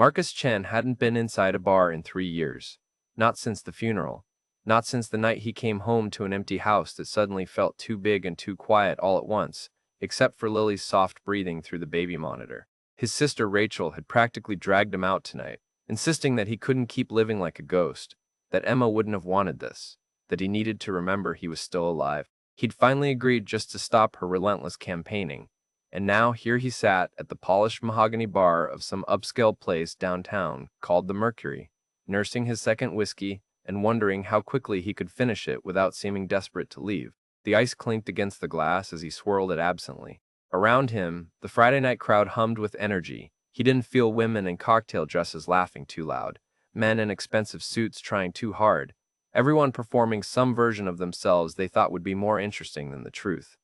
Marcus Chen hadn't been inside a bar in 3 years. Not since the funeral. Not since the night he came home to an empty house that suddenly felt too big and too quiet all at once, except for Lily's soft breathing through the baby monitor. His sister Rachel had practically dragged him out tonight, insisting that he couldn't keep living like a ghost, that Emma wouldn't have wanted this, that he needed to remember he was still alive. He'd finally agreed just to stop her relentless campaigning, and now here he sat at the polished mahogany bar of some upscale place downtown called the Mercury, nursing his second whiskey and wondering how quickly he could finish it without seeming desperate to leave. The ice clinked against the glass as he swirled it absently. Around him, the Friday night crowd hummed with energy. He didn't feel women in cocktail dresses laughing too loud, men in expensive suits trying too hard, everyone performing some version of themselves they thought would be more interesting than the truth.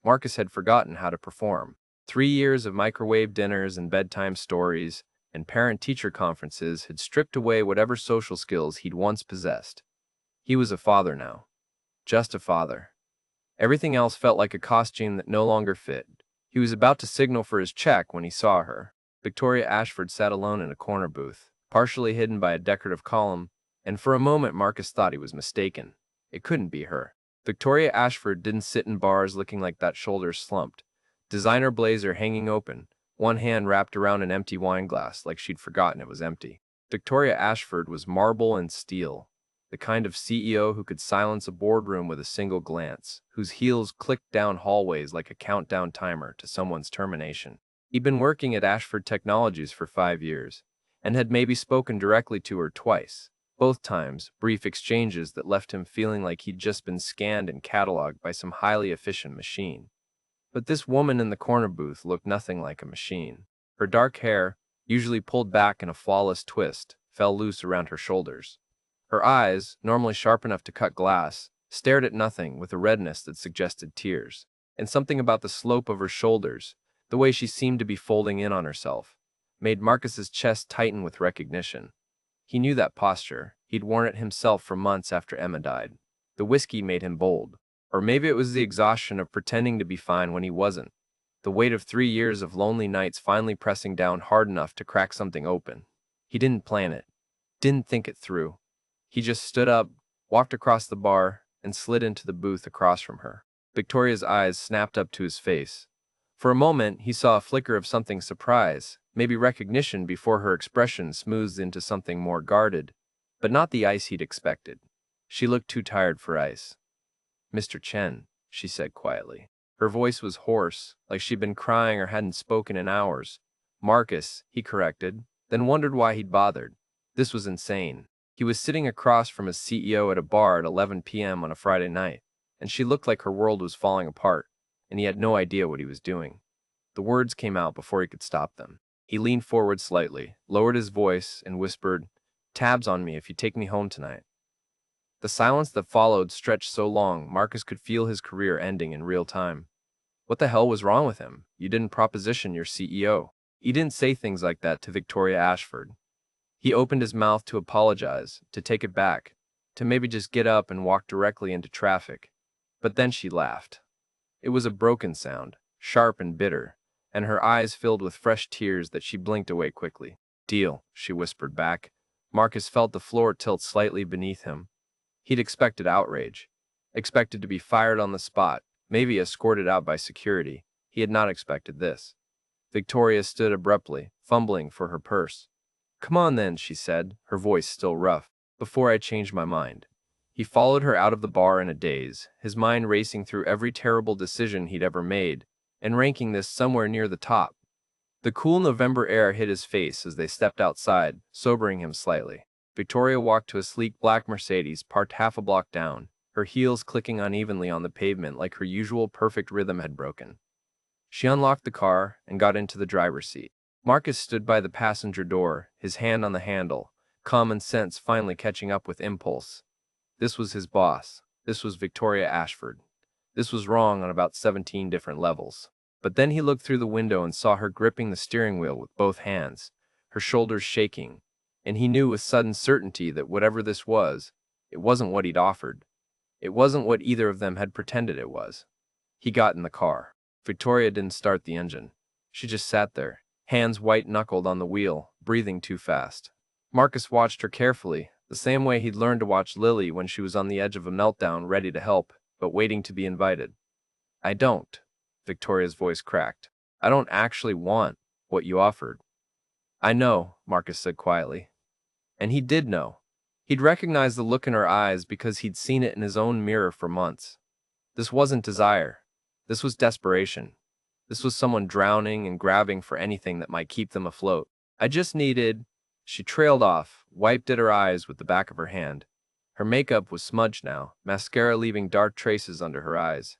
Marcus had forgotten how to perform. 3 years of microwave dinners and bedtime stories and parent-teacher conferences had stripped away whatever social skills he'd once possessed. He was a father now. Just a father. Everything else felt like a costume that no longer fit. He was about to signal for his check when he saw her. Victoria Ashford sat alone in a corner booth, partially hidden by a decorative column, and for a moment Marcus thought he was mistaken. It couldn't be her. Victoria Ashford didn't sit in bars looking like that, shoulders slumped, designer blazer hanging open, one hand wrapped around an empty wine glass like she'd forgotten it was empty. Victoria Ashford was marble and steel, the kind of CEO who could silence a boardroom with a single glance, whose heels clicked down hallways like a countdown timer to someone's termination. He'd been working at Ashford Technologies for 5 years, and had maybe spoken directly to her twice, both times brief exchanges that left him feeling like he'd just been scanned and cataloged by some highly efficient machine. But this woman in the corner booth looked nothing like a machine. Her dark hair, usually pulled back in a flawless twist, fell loose around her shoulders. Her eyes, normally sharp enough to cut glass, stared at nothing with a redness that suggested tears. And something about the slope of her shoulders, the way she seemed to be folding in on herself, made Marcus's chest tighten with recognition. He knew that posture. He'd worn it himself for months after Emma died. The whiskey made him bold. Or maybe it was the exhaustion of pretending to be fine when he wasn't. The weight of 3 years of lonely nights finally pressing down hard enough to crack something open. He didn't plan it. Didn't think it through. He just stood up, walked across the bar, and slid into the booth across from her. Victoria's eyes snapped up to his face. For a moment, he saw a flicker of something surprise, maybe recognition before her expression smoothed into something more guarded, but not the ice he'd expected. She looked too tired for ice. "Mr. Chen," she said quietly. Her voice was hoarse, like she'd been crying or hadn't spoken in hours. "Marcus," he corrected, then wondered why he'd bothered. This was insane. He was sitting across from his CEO at a bar at 11 p.m. on a Friday night, and she looked like her world was falling apart, and he had no idea what he was doing. The words came out before he could stop them. He leaned forward slightly, lowered his voice, and whispered, "Tabs on me if you take me home tonight." The silence that followed stretched so long, Marcus could feel his career ending in real time. What the hell was wrong with him? You didn't proposition your CEO. He didn't say things like that to Victoria Ashford. He opened his mouth to apologize, to take it back, to maybe just get up and walk directly into traffic. But then she laughed. It was a broken sound, sharp and bitter, and her eyes filled with fresh tears that she blinked away quickly. "Deal," she whispered back. Marcus felt the floor tilt slightly beneath him. He'd expected outrage, expected to be fired on the spot, maybe escorted out by security. He had not expected this. Victoria stood abruptly, fumbling for her purse. "Come on then," she said, her voice still rough, "before I change my mind." He followed her out of the bar in a daze, his mind racing through every terrible decision he'd ever made, and ranking this somewhere near the top. The cool November air hit his face as they stepped outside, sobering him slightly. Victoria walked to a sleek black Mercedes parked half a block down, her heels clicking unevenly on the pavement like her usual perfect rhythm had broken. She unlocked the car and got into the driver's seat. Marcus stood by the passenger door, his hand on the handle, common sense finally catching up with impulse. This was his boss. This was Victoria Ashford. This was wrong on about 17 different levels. But then he looked through the window and saw her gripping the steering wheel with both hands, her shoulders shaking, and he knew with sudden certainty that whatever this was, it wasn't what he'd offered. It wasn't what either of them had pretended it was. He got in the car. Victoria didn't start the engine. She just sat there, hands white-knuckled on the wheel, breathing too fast. Marcus watched her carefully, the same way he'd learned to watch Lily when she was on the edge of a meltdown, ready to help, but waiting to be invited. I don't. Victoria's voice cracked. I don't actually want what you offered. I know, Marcus said quietly. And he did know. He'd recognized the look in her eyes because he'd seen it in his own mirror for months. This wasn't desire. This was desperation. This was someone drowning and grabbing for anything that might keep them afloat. I just needed... She trailed off, wiped at her eyes with the back of her hand. Her makeup was smudged now, mascara leaving dark traces under her eyes.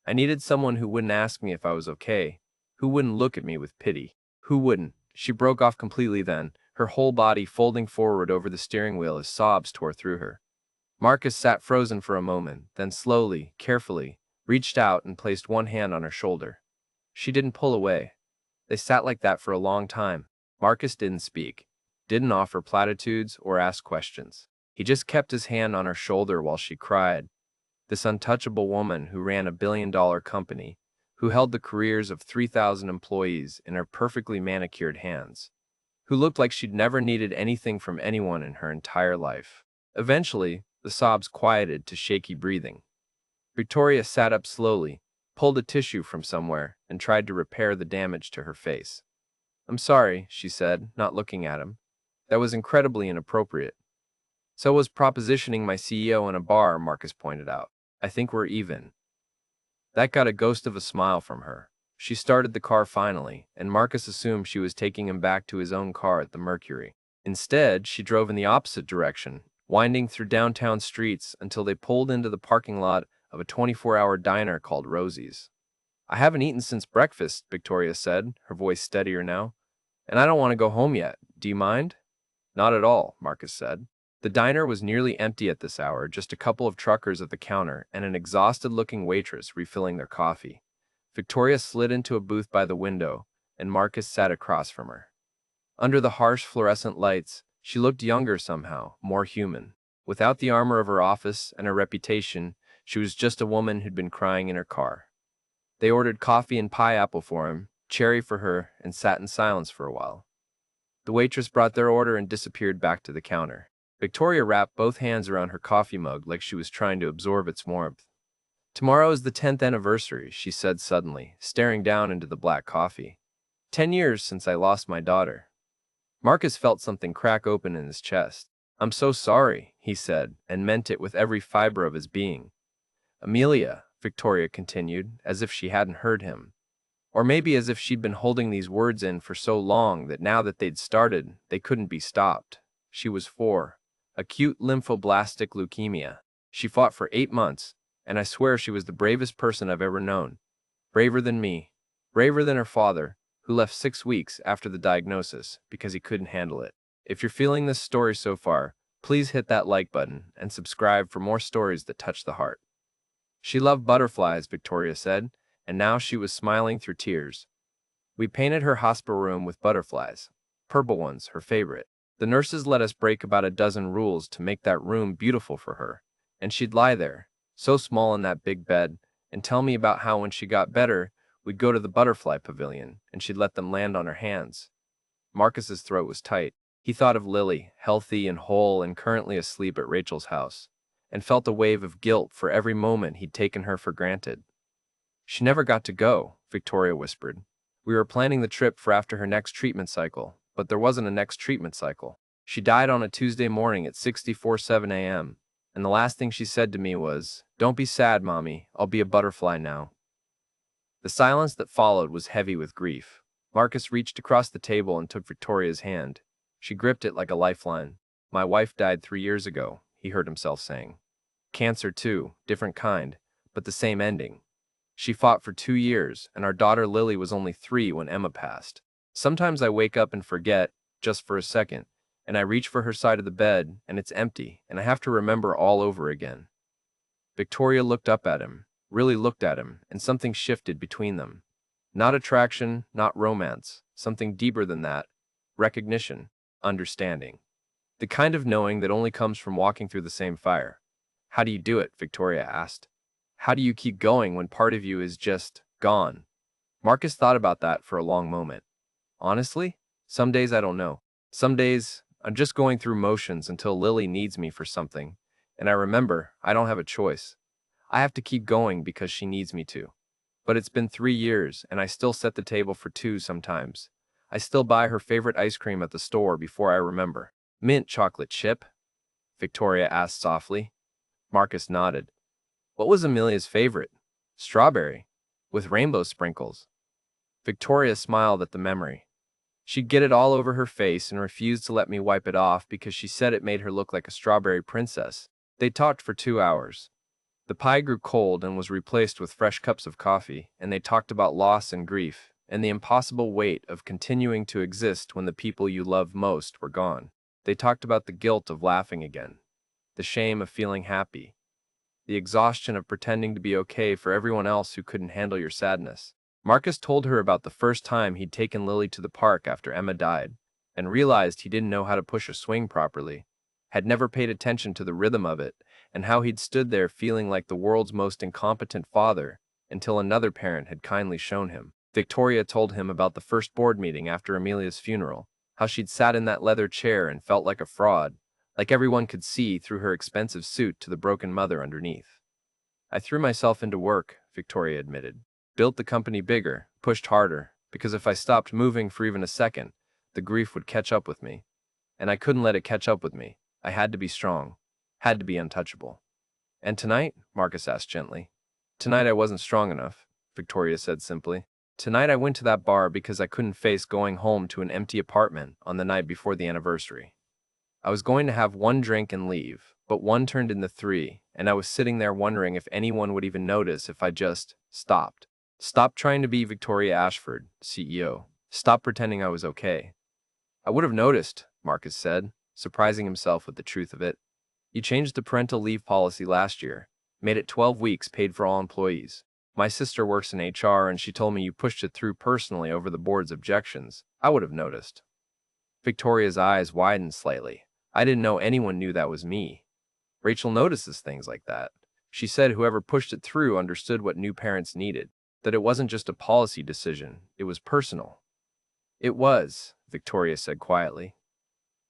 I needed someone who wouldn't ask me if I was okay, who wouldn't look at me with pity, who wouldn't. She broke off completely then, her whole body folding forward over the steering wheel as sobs tore through her. Marcus sat frozen for a moment, then slowly, carefully, reached out and placed one hand on her shoulder. She didn't pull away. They sat like that for a long time. Marcus didn't speak, didn't offer platitudes or ask questions. He just kept his hand on her shoulder while she cried. This untouchable woman who ran a billion-dollar company, who held the careers of 3,000 employees in her perfectly manicured hands, who looked like she'd never needed anything from anyone in her entire life. Eventually, the sobs quieted to shaky breathing. Victoria sat up slowly, pulled a tissue from somewhere, and tried to repair the damage to her face. I'm sorry, she said, not looking at him. That was incredibly inappropriate. So was propositioning my CEO in a bar, Marcus pointed out. I think we're even. That got a ghost of a smile from her. She started the car finally, and Marcus assumed she was taking him back to his own car at the Mercury. Instead, she drove in the opposite direction, winding through downtown streets until they pulled into the parking lot of a 24-hour diner called Rosie's. I haven't eaten since breakfast, Victoria said, her voice steadier now. And I don't want to go home yet. Do you mind? Not at all, Marcus said. The diner was nearly empty at this hour, just a couple of truckers at the counter and an exhausted-looking waitress refilling their coffee. Victoria slid into a booth by the window, and Marcus sat across from her. Under the harsh fluorescent lights, she looked younger somehow, more human. Without the armor of her office and her reputation, she was just a woman who'd been crying in her car. They ordered coffee and pineapple for him, cherry for her, and sat in silence for a while. The waitress brought their order and disappeared back to the counter. Victoria wrapped both hands around her coffee mug like she was trying to absorb its warmth. Tomorrow is the 10th anniversary, she said suddenly, staring down into the black coffee. 10 years since I lost my daughter. Marcus felt something crack open in his chest. I'm so sorry, he said, and meant it with every fiber of his being. Amelia, Victoria continued, as if she hadn't heard him. Or maybe as if she'd been holding these words in for so long that now that they'd started, they couldn't be stopped. She was 4. Acute lymphoblastic leukemia. She fought for 8 months, and I swear she was the bravest person I've ever known. Braver than me. Braver than her father, who left 6 weeks after the diagnosis because he couldn't handle it. If you're feeling this story so far, please hit that like button and subscribe for more stories that touch the heart. She loved butterflies, Victoria said, and now she was smiling through tears. We painted her hospital room with butterflies. Purple ones, her favorite. The nurses let us break about a dozen rules to make that room beautiful for her, and she'd lie there, so small in that big bed, and tell me about how when she got better, we'd go to the butterfly pavilion, and she'd let them land on her hands. Marcus's throat was tight. He thought of Lily, healthy and whole and currently asleep at Rachel's house, and felt a wave of guilt for every moment he'd taken her for granted. She never got to go, Victoria whispered. We were planning the trip for after her next treatment cycle, but there wasn't a next treatment cycle. She died on a Tuesday morning at 6:47 a.m., and the last thing she said to me was, "Don't be sad, Mommy, I'll be a butterfly now." The silence that followed was heavy with grief. Marcus reached across the table and took Victoria's hand. She gripped it like a lifeline. My wife died 3 years ago, he heard himself saying. Cancer too, different kind, but the same ending. She fought for 2 years, and our daughter Lily was only 3 when Emma passed. Sometimes I wake up and forget, just for a second, and I reach for her side of the bed, and it's empty, and I have to remember all over again. Victoria looked up at him, really looked at him, and something shifted between them. Not attraction, not romance, something deeper than that. Recognition, understanding. The kind of knowing that only comes from walking through the same fire. How do you do it? Victoria asked. How do you keep going when part of you is just gone? Marcus thought about that for a long moment. Honestly, some days I don't know. Some days I'm just going through motions until Lily needs me for something, and I remember I don't have a choice. I have to keep going because she needs me to. But it's been 3 years, and I still set the table for two sometimes. I still buy her favorite ice cream at the store before I remember. Mint chocolate chip? Victoria asked softly. Marcus nodded. What was Amelia's favorite? Strawberry, with rainbow sprinkles. Victoria smiled at the memory. She'd get it all over her face and refused to let me wipe it off because she said it made her look like a strawberry princess. They talked for 2 hours. The pie grew cold and was replaced with fresh cups of coffee, and they talked about loss and grief, and the impossible weight of continuing to exist when the people you love most were gone. They talked about the guilt of laughing again, the shame of feeling happy, the exhaustion of pretending to be okay for everyone else who couldn't handle your sadness. Marcus told her about the first time he'd taken Lily to the park after Emma died, and realized he didn't know how to push a swing properly, had never paid attention to the rhythm of it, and how he'd stood there feeling like the world's most incompetent father until another parent had kindly shown him. Victoria told him about the first board meeting after Amelia's funeral, how she'd sat in that leather chair and felt like a fraud, like everyone could see through her expensive suit to the broken mother underneath. I threw myself into work, Victoria admitted. Built the company bigger, pushed harder, because if I stopped moving for even a second, the grief would catch up with me. And I couldn't let it catch up with me. I had to be strong, had to be untouchable. And tonight? Marcus asked gently. Tonight I wasn't strong enough, Victoria said simply. Tonight I went to that bar because I couldn't face going home to an empty apartment on the night before the anniversary. I was going to have one drink and leave, but one turned into three, and I was sitting there wondering if anyone would even notice if I just stopped. Stop trying to be Victoria Ashford, CEO. Stop pretending I was okay. I would have noticed, Marcus said, surprising himself with the truth of it. You changed the parental leave policy last year, made it 12 weeks paid for all employees. My sister works in HR and she told me you pushed it through personally over the board's objections. I would have noticed. Victoria's eyes widened slightly. I didn't know anyone knew that was me. Rachel notices things like that. She said whoever pushed it through understood what new parents needed, that it wasn't just a policy decision, it was personal. It was, Victoria said quietly.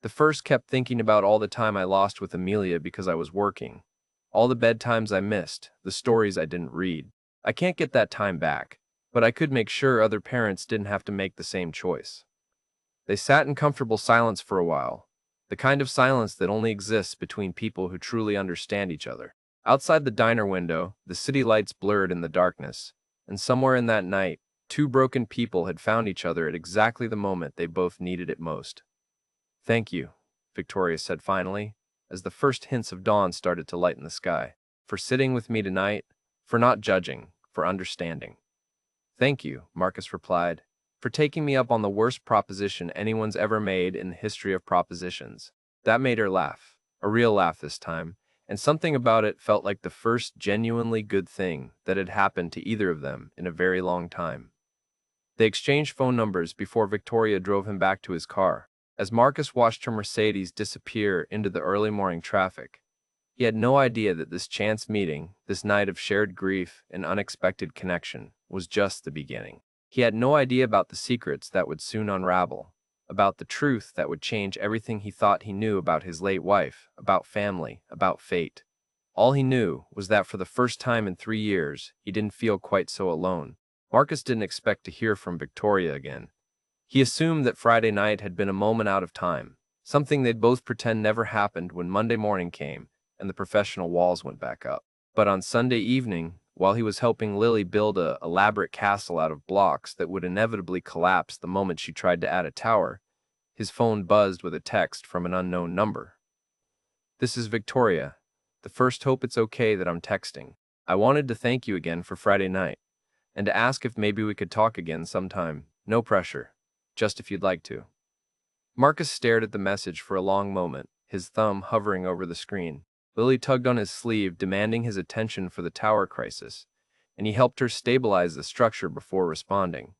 The first kept thinking about all the time I lost with Amelia because I was working. All the bedtimes I missed, the stories I didn't read. I can't get that time back, but I could make sure other parents didn't have to make the same choice. They sat in comfortable silence for a while, the kind of silence that only exists between people who truly understand each other. Outside the diner window, the city lights blurred in the darkness, and somewhere in that night, two broken people had found each other at exactly the moment they both needed it most. Thank you, Victoria said finally, as the first hints of dawn started to lighten the sky, for sitting with me tonight, for not judging, for understanding. Thank you, Marcus replied, for taking me up on the worst proposition anyone's ever made in the history of propositions. That made her laugh, a real laugh this time, and something about it felt like the first genuinely good thing that had happened to either of them in a very long time. They exchanged phone numbers before Victoria drove him back to his car. As Marcus watched her Mercedes disappear into the early morning traffic, he had no idea that this chance meeting, this night of shared grief and unexpected connection, was just the beginning. He had no idea about the secrets that would soon unravel, about the truth that would change everything he thought he knew about his late wife, about family, about fate. All he knew was that for the first time in 3 years, he didn't feel quite so alone. Marcus didn't expect to hear from Victoria again. He assumed that Friday night had been a moment out of time, something they'd both pretend never happened when Monday morning came and the professional walls went back up. But on Sunday evening, while he was helping Lily build an elaborate castle out of blocks that would inevitably collapse the moment she tried to add a tower, his phone buzzed with a text from an unknown number. This is Victoria. The first hope it's okay that I'm texting. I wanted to thank you again for Friday night, and to ask if maybe we could talk again sometime. No pressure. Just if you'd like to. Marcus stared at the message for a long moment, his thumb hovering over the screen. Lily tugged on his sleeve, demanding his attention for the tower crisis, and he helped her stabilize the structure before responding.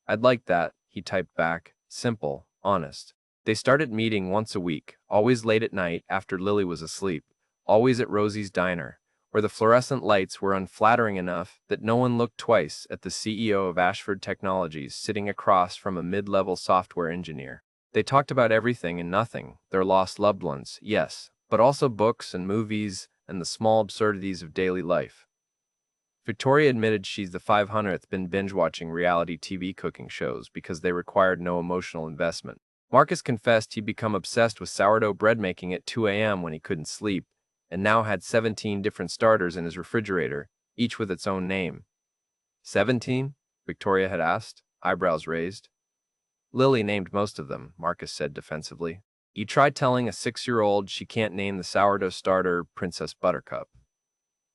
I'd like that, he typed back, simple, honest. They started meeting once a week, always late at night after Lily was asleep, always at Rosie's diner, where the fluorescent lights were unflattering enough that no one looked twice at the CEO of Ashford Technologies sitting across from a mid-level software engineer. They talked about everything and nothing, their lost loved ones, yes, but also books and movies and the small absurdities of daily life. Victoria admitted she's the 500th been binge-watching reality TV cooking shows because they required no emotional investment. Marcus confessed he'd become obsessed with sourdough bread making at 2 a.m. when he couldn't sleep, and now had 17 different starters in his refrigerator, each with its own name. 17? Victoria had asked, eyebrows raised. Lily named most of them, Marcus said defensively. You try telling a 6-year-old she can't name the sourdough starter Princess Buttercup.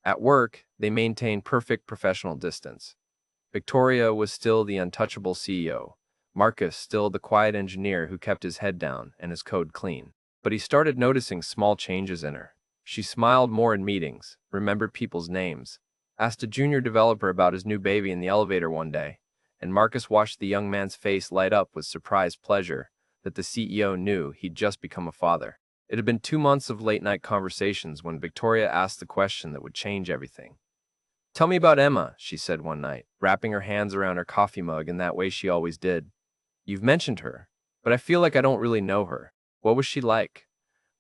At work, they maintained perfect professional distance. Victoria was still the untouchable CEO. Marcus still the quiet engineer who kept his head down and his code clean. But he started noticing small changes in her. She smiled more in meetings, remembered people's names, asked a junior developer about his new baby in the elevator one day, and Marcus watched the young man's face light up with surprised pleasure that the CEO knew he'd just become a father. It had been 2 months of late-night conversations when Victoria asked the question that would change everything. "Tell me about Emma," she said one night, wrapping her hands around her coffee mug in that way she always did. "You've mentioned her, but I feel like I don't really know her. What was she like?"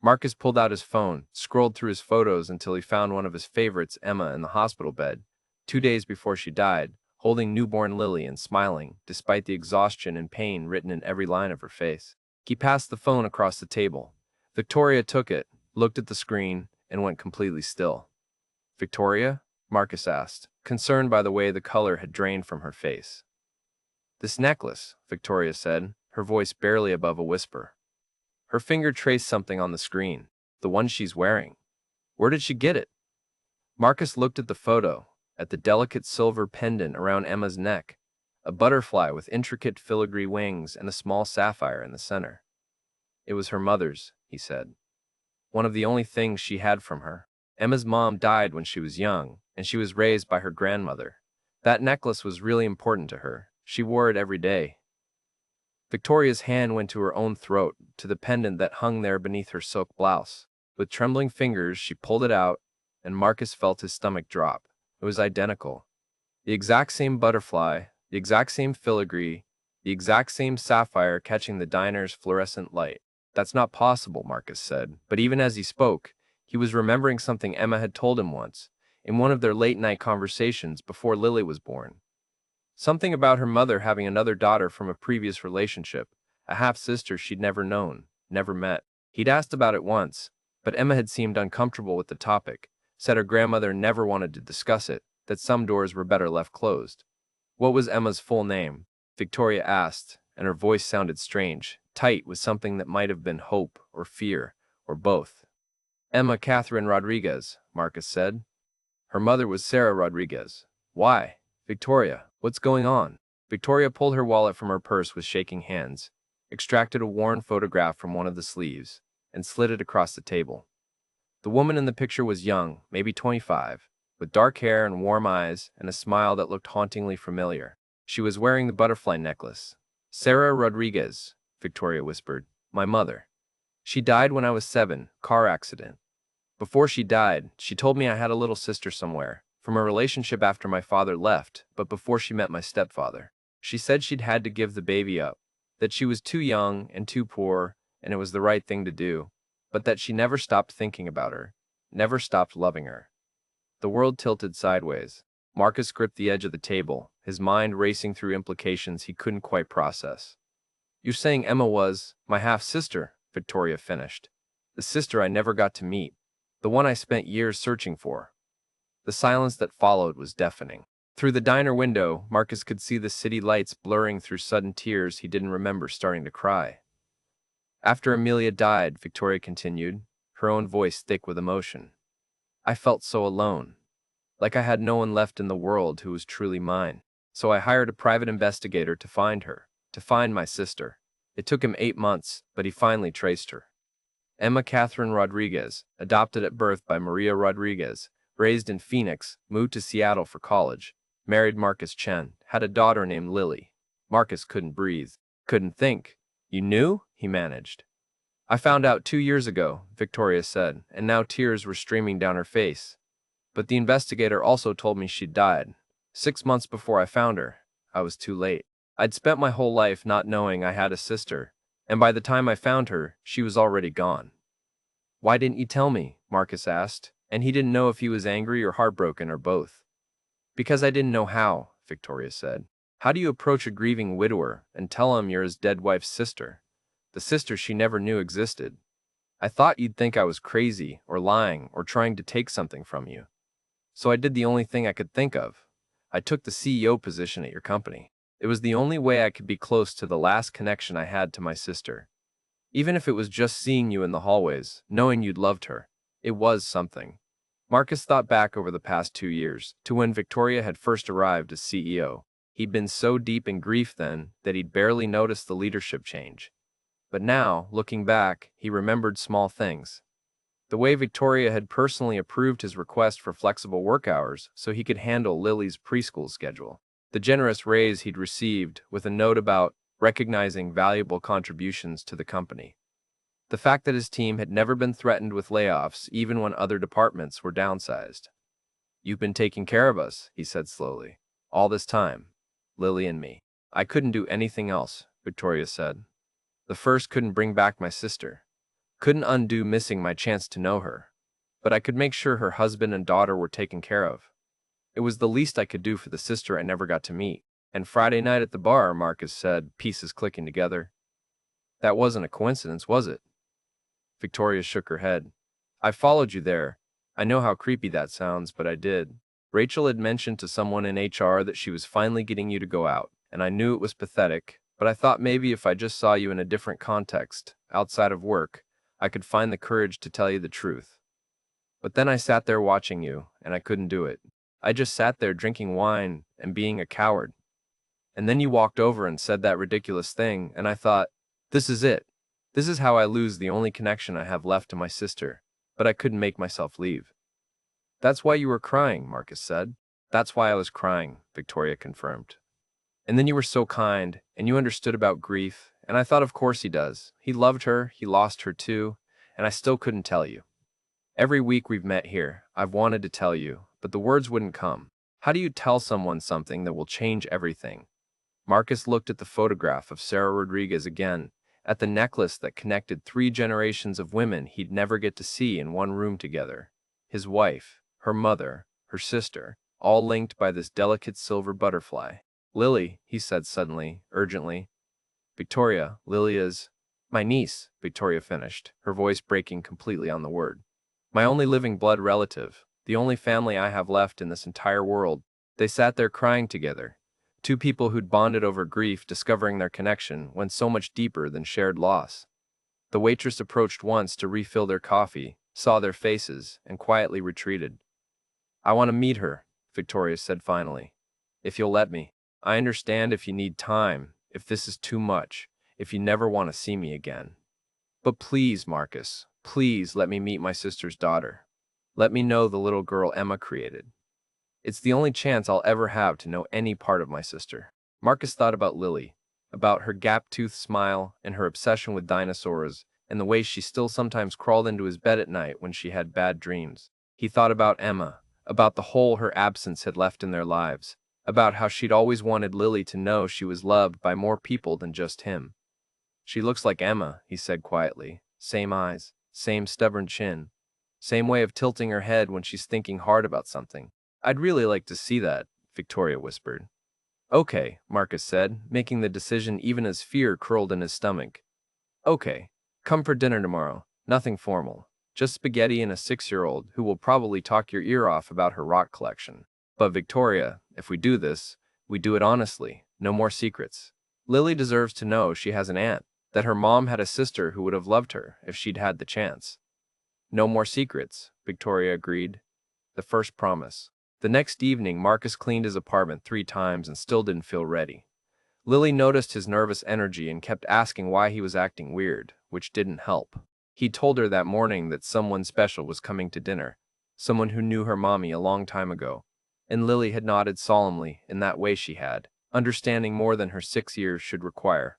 Marcus pulled out his phone, scrolled through his photos until he found one of his favorites, Emma, in the hospital bed, 2 days before she died, holding newborn Lily and smiling, despite the exhaustion and pain written in every line of her face. He passed the phone across the table. Victoria took it, looked at the screen, and went completely still. "Victoria?" Marcus asked, concerned by the way the color had drained from her face. "This necklace," Victoria said, her voice barely above a whisper. Her finger traced something on the screen. "The one she's wearing. Where did she get it?" Marcus looked at the photo, at the delicate silver pendant around Emma's neck, a butterfly with intricate filigree wings and a small sapphire in the center. "It was her mother's," he said. "One of the only things she had from her. Emma's mom died when she was young, and she was raised by her grandmother. That necklace was really important to her. She wore it every day." Victoria's hand went to her own throat, to the pendant that hung there beneath her silk blouse. With trembling fingers, she pulled it out, and Marcus felt his stomach drop. It was identical. The exact same butterfly, the exact same filigree, the exact same sapphire catching the diner's fluorescent light. "That's not possible," Marcus said, but even as he spoke, he was remembering something Emma had told him once, in one of their late-night conversations before Lily was born. Something about her mother having another daughter from a previous relationship, a half-sister she'd never known, never met. He'd asked about it once, but Emma had seemed uncomfortable with the topic, said her grandmother never wanted to discuss it, that some doors were better left closed. "What was Emma's full name?" Victoria asked, and her voice sounded strange, tight with something that might have been hope or fear, or both. "Emma Catherine Rodriguez," Marcus said. "Her mother was Sarah Rodriguez." "Why? Victoria, what's going on?" Victoria pulled her wallet from her purse with shaking hands, extracted a worn photograph from one of the sleeves, and slid it across the table. The woman in the picture was young, maybe 25, with dark hair and warm eyes and a smile that looked hauntingly familiar. She was wearing the butterfly necklace. "Sarah Rodriguez," Victoria whispered. "My mother. She died when I was 7, car accident. Before she died, she told me I had a little sister somewhere, from a relationship after my father left, but before she met my stepfather. She said she'd had to give the baby up, that she was too young and too poor, and it was the right thing to do, but that she never stopped thinking about her, never stopped loving her." The world tilted sideways. Marcus gripped the edge of the table, his mind racing through implications he couldn't quite process. "You're saying Emma was my half-sister," Victoria finished. "The sister I never got to meet. The one I spent years searching for." The silence that followed was deafening. Through the diner window, Marcus could see the city lights blurring through sudden tears he didn't remember starting to cry. "After Amelia died," Victoria continued, her own voice thick with emotion, "I felt so alone, like I had no one left in the world who was truly mine. So I hired a private investigator to find her, to find my sister. It took him 8 months, but he finally traced her. Emma Catherine Rodriguez, adopted at birth by Maria Rodriguez, raised in Phoenix, moved to Seattle for college, married Marcus Chen, had a daughter named Lily." Marcus couldn't breathe, couldn't think. "You knew?" he managed. "I found out 2 years ago," Victoria said, and now tears were streaming down her face. But the investigator also told me she'd died. 6 months before I found her. I was too late. I'd spent my whole life not knowing I had a sister, and by the time I found her, she was already gone. Why didn't you tell me? Marcus asked, and he didn't know if he was angry or heartbroken or both. Because I didn't know how, Victoria said. How do you approach a grieving widower and tell him you're his dead wife's sister? The sister she never knew existed. I thought you'd think I was crazy or lying or trying to take something from you. So I did the only thing I could think of. I took the CEO position at your company. It was the only way I could be close to the last connection I had to my sister. Even if it was just seeing you in the hallways, knowing you'd loved her, it was something. Marcus thought back over the past 2 years, to when Victoria had first arrived as CEO. He'd been so deep in grief then that he'd barely noticed the leadership change. But now, looking back, he remembered small things. The way Victoria had personally approved his request for flexible work hours so he could handle Lily's preschool schedule. The generous raise he'd received with a note about recognizing valuable contributions to the company. The fact that his team had never been threatened with layoffs even when other departments were downsized. You've been taking care of us, he said slowly. All this time. Lily and me. I couldn't do anything else, Victoria said. The first couldn't bring back my sister. Couldn't undo missing my chance to know her. But I could make sure her husband and daughter were taken care of. It was the least I could do for the sister I never got to meet. And Friday night at the bar, Marcus said, pieces clicking together. That wasn't a coincidence, was it? Victoria shook her head. I followed you there. I know how creepy that sounds, but I did. Rachel had mentioned to someone in HR that she was finally getting you to go out, and I knew it was pathetic, but I thought maybe if I just saw you in a different context, outside of work, I could find the courage to tell you the truth. But then I sat there watching you, and I couldn't do it. I just sat there drinking wine and being a coward. And then you walked over and said that ridiculous thing, and I thought, this is it. This is how I lose the only connection I have left to my sister, but I couldn't make myself leave. That's why you were crying, Marcus said. That's why I was crying, Victoria confirmed. And then you were so kind, and you understood about grief, and I thought of course he does. He loved her, he lost her too, and I still couldn't tell you. Every week we've met here, I've wanted to tell you, but the words wouldn't come. How do you tell someone something that will change everything? Marcus looked at the photograph of Sarah Rodriguez again, at the necklace that connected 3 generations of women he'd never get to see in one room together. His wife, her mother, her sister, all linked by this delicate silver butterfly. Lily, he said suddenly, urgently. Victoria, Lily is my niece, Victoria finished, her voice breaking completely on the word. My only living blood relative, the only family I have left in this entire world. They sat there crying together. 2 people who'd bonded over grief, discovering their connection went so much deeper than shared loss. The waitress approached once to refill their coffee, saw their faces, and quietly retreated. I want to meet her, Victoria said finally. If you'll let me. I understand if you need time, if this is too much, if you never want to see me again. But please, Marcus, please let me meet my sister's daughter. Let me know the little girl Emma created. It's the only chance I'll ever have to know any part of my sister. Marcus thought about Lily, about her gap-toothed smile and her obsession with dinosaurs, and the way she still sometimes crawled into his bed at night when she had bad dreams. He thought about Emma, about the hole her absence had left in their lives, about how she'd always wanted Lily to know she was loved by more people than just him. She looks like Emma, he said quietly. Same eyes, same stubborn chin, same way of tilting her head when she's thinking hard about something. I'd really like to see that, Victoria whispered. Okay, Marcus said, making the decision even as fear curled in his stomach. Okay, come for dinner tomorrow. Nothing formal. Just spaghetti and a 6-year-old who will probably talk your ear off about her rock collection. But Victoria, if we do this, we do it honestly. No more secrets. Lily deserves to know she has an aunt, that her mom had a sister who would have loved her if she'd had the chance. No more secrets, Victoria agreed. The first promise. The next evening, Marcus cleaned his apartment 3 times and still didn't feel ready. Lily noticed his nervous energy and kept asking why he was acting weird, which didn't help. He told her that morning that someone special was coming to dinner, someone who knew her mommy a long time ago, and Lily had nodded solemnly in that way she had, understanding more than her 6 years should require.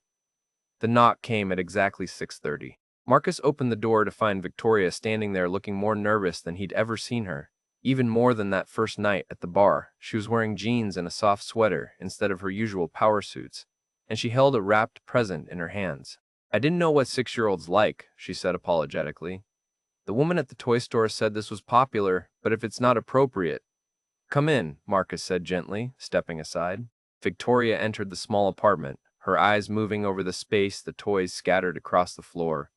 The knock came at exactly 6:30. Marcus opened the door to find Victoria standing there looking more nervous than he'd ever seen her, Even more than that first night at the bar, she was wearing jeans and a soft sweater instead of her usual power suits, and she held a wrapped present in her hands. I didn't know what 6-year-olds like, she said apologetically. The woman at the toy store said this was popular, but if it's not appropriate. Come in, Marcus said gently, stepping aside. Victoria entered the small apartment, her eyes moving over the space, the toys scattered across the floor,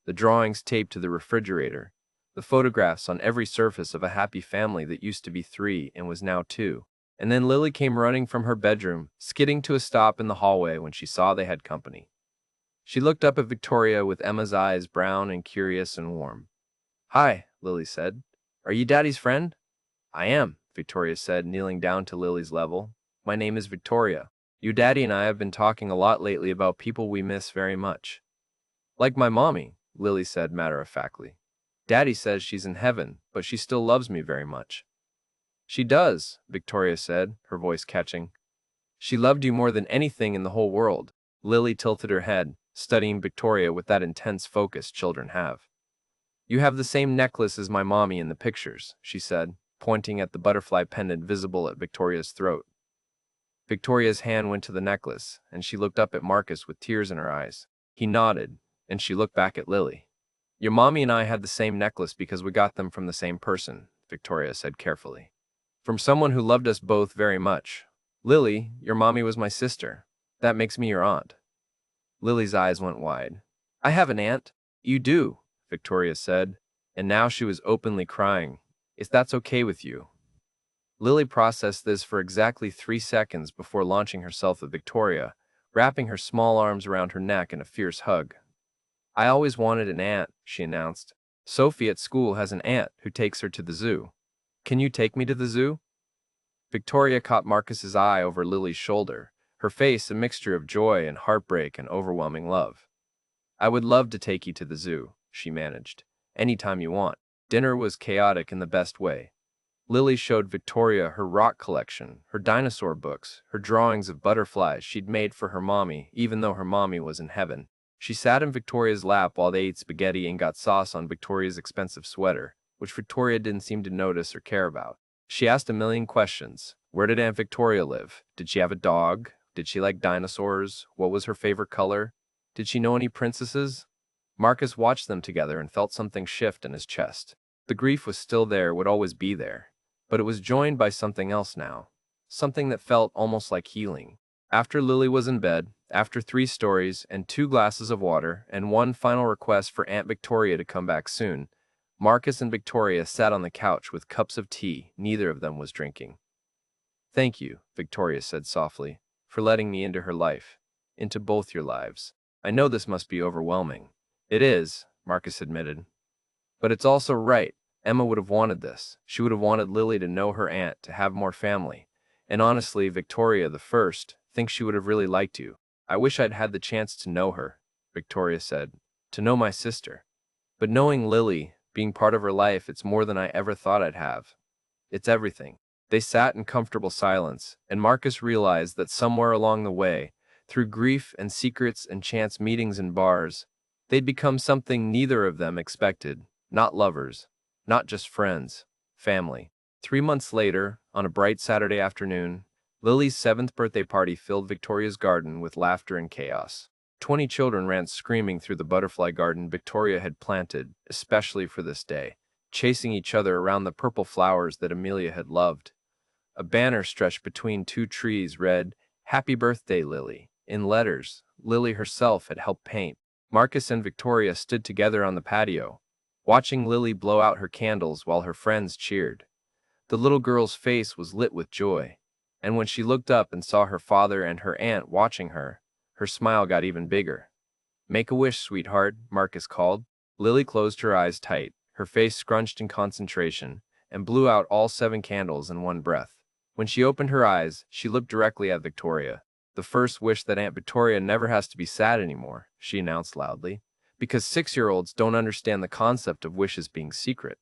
the drawings taped to the refrigerator, the photographs on every surface of a happy family that used to be 3 and was now 2. And then Lily came running from her bedroom, skidding to a stop in the hallway when she saw they had company. She looked up at Victoria with Emma's eyes brown and curious and warm. Hi, Lily said. Are you Daddy's friend? I am, Victoria said, kneeling down to Lily's level. My name is Victoria. Your daddy and I have been talking a lot lately about people we miss very much. Like my mommy, Lily said matter-of-factly. Daddy says she's in heaven, but she still loves me very much. She does, Victoria said, her voice catching. She loved you more than anything in the whole world. Lily tilted her head, studying Victoria with that intense focus children have. You have the same necklace as my mommy in the pictures, she said, pointing at the butterfly pendant visible at Victoria's throat. Victoria's hand went to the necklace, and she looked up at Marcus with tears in her eyes. He nodded, and she looked back at Lily. Your mommy and I had the same necklace because we got them from the same person, Victoria said carefully. From someone who loved us both very much. Lily, your mommy was my sister. That makes me your aunt. Lily's eyes went wide. I have an aunt. You do, Victoria said, and now she was openly crying. If that's okay with you. Lily processed this for exactly 3 seconds before launching herself at Victoria, wrapping her small arms around her neck in a fierce hug. I always wanted an aunt, she announced. Sophie at school has an aunt who takes her to the zoo. Can you take me to the zoo? Victoria caught Marcus's eye over Lily's shoulder, her face a mixture of joy and heartbreak and overwhelming love. I would love to take you to the zoo, she managed. Anytime you want. Dinner was chaotic in the best way. Lily showed Victoria her rock collection, her dinosaur books, her drawings of butterflies she'd made for her mommy, even though her mommy was in heaven. She sat in Victoria's lap while they ate spaghetti and got sauce on Victoria's expensive sweater, which Victoria didn't seem to notice or care about. She asked a million questions. Where did Aunt Victoria live? Did she have a dog? Did she like dinosaurs? What was her favorite color? Did she know any princesses? Marcus watched them together and felt something shift in his chest. The grief was still there, would always be there. But it was joined by something else now. Something that felt almost like healing. After Lily was in bed, after 3 stories and 2 glasses of water and 1 final request for Aunt Victoria to come back soon, Marcus and Victoria sat on the couch with cups of tea neither of them was drinking. Thank you, Victoria said softly, for letting me into her life, into both your lives. I know this must be overwhelming. It is, Marcus admitted. But it's also right. Emma would have wanted this. She would have wanted Lily to know her aunt, to have more family. And honestly, Victoria, the first, thinks she would have really liked you. I wish I'd had the chance to know her, Victoria said. To know my sister. But knowing Lily, being part of her life, it's more than I ever thought I'd have. It's everything. They sat in comfortable silence, and Marcus realized that somewhere along the way, through grief and secrets and chance meetings in bars, they'd become something neither of them expected. Not lovers. Not just friends, family. 3 months later, on a bright Saturday afternoon, Lily's 7th birthday party filled Victoria's garden with laughter and chaos. 20 children ran screaming through the butterfly garden Victoria had planted, especially for this day, chasing each other around the purple flowers that Amelia had loved. A banner stretched between 2 trees read, "Happy Birthday, Lily," in letters Lily herself had helped paint. Marcus and Victoria stood together on the patio, watching Lily blow out her candles while her friends cheered. The little girl's face was lit with joy, and when she looked up and saw her father and her aunt watching her, her smile got even bigger. Make a wish, sweetheart, Marcus called. Lily closed her eyes tight, her face scrunched in concentration, and blew out all 7 candles in one breath. When she opened her eyes, she looked directly at Victoria. The first wish that Aunt Victoria never has to be sad anymore, she announced loudly. Because 6-year-olds don't understand the concept of wishes being secret.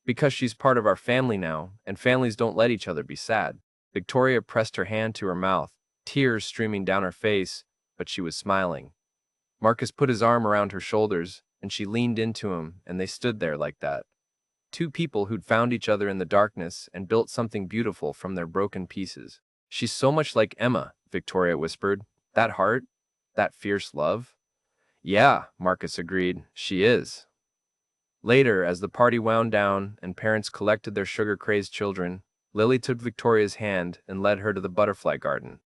Because she's part of our family now, and families don't let each other be sad. Victoria pressed her hand to her mouth, tears streaming down her face, but she was smiling. Marcus put his arm around her shoulders, and she leaned into him, and they stood there like that. Two people who'd found each other in the darkness and built something beautiful from their broken pieces. She's so much like Emma, Victoria whispered. That heart? That fierce love? Yeah, Marcus agreed. She is. Later, as the party wound down and parents collected their sugar-crazed children, Lily took Victoria's hand and led her to the butterfly garden.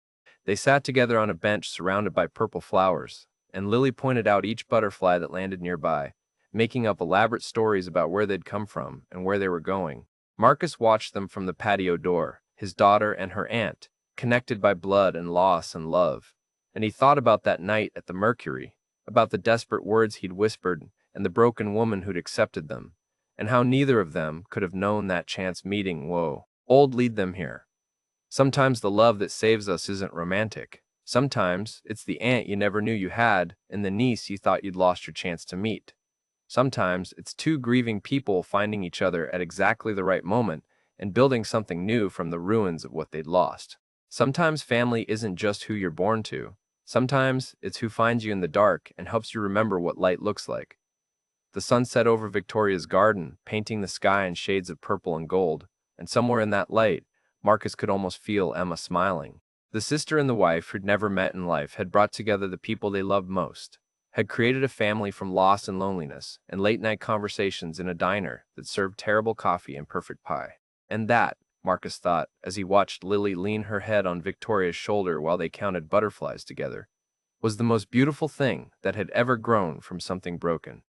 They sat together on a bench surrounded by purple flowers, and Lily pointed out each butterfly that landed nearby, making up elaborate stories about where they'd come from and where they were going. Marcus watched them from the patio door, his daughter and her aunt, connected by blood and loss and love. And he thought about that night at the Mercury, about the desperate words he'd whispered and the broken woman who'd accepted them, and how neither of them could have known that chance meeting would lead them here. Sometimes the love that saves us isn't romantic. Sometimes it's the aunt you never knew you had and the niece you thought you'd lost your chance to meet. Sometimes it's two grieving people finding each other at exactly the right moment and building something new from the ruins of what they'd lost. Sometimes family isn't just who you're born to. Sometimes it's who finds you in the dark and helps you remember what light looks like. The sun set over Victoria's garden, painting the sky in shades of purple and gold, and somewhere in that light, Marcus could almost feel Emma smiling. The sister and the wife who'd never met in life had brought together the people they loved most, had created a family from loss and loneliness, and late-night conversations in a diner that served terrible coffee and perfect pie. And that, Marcus thought, as he watched Lily lean her head on Victoria's shoulder while they counted butterflies together, was the most beautiful thing that had ever grown from something broken.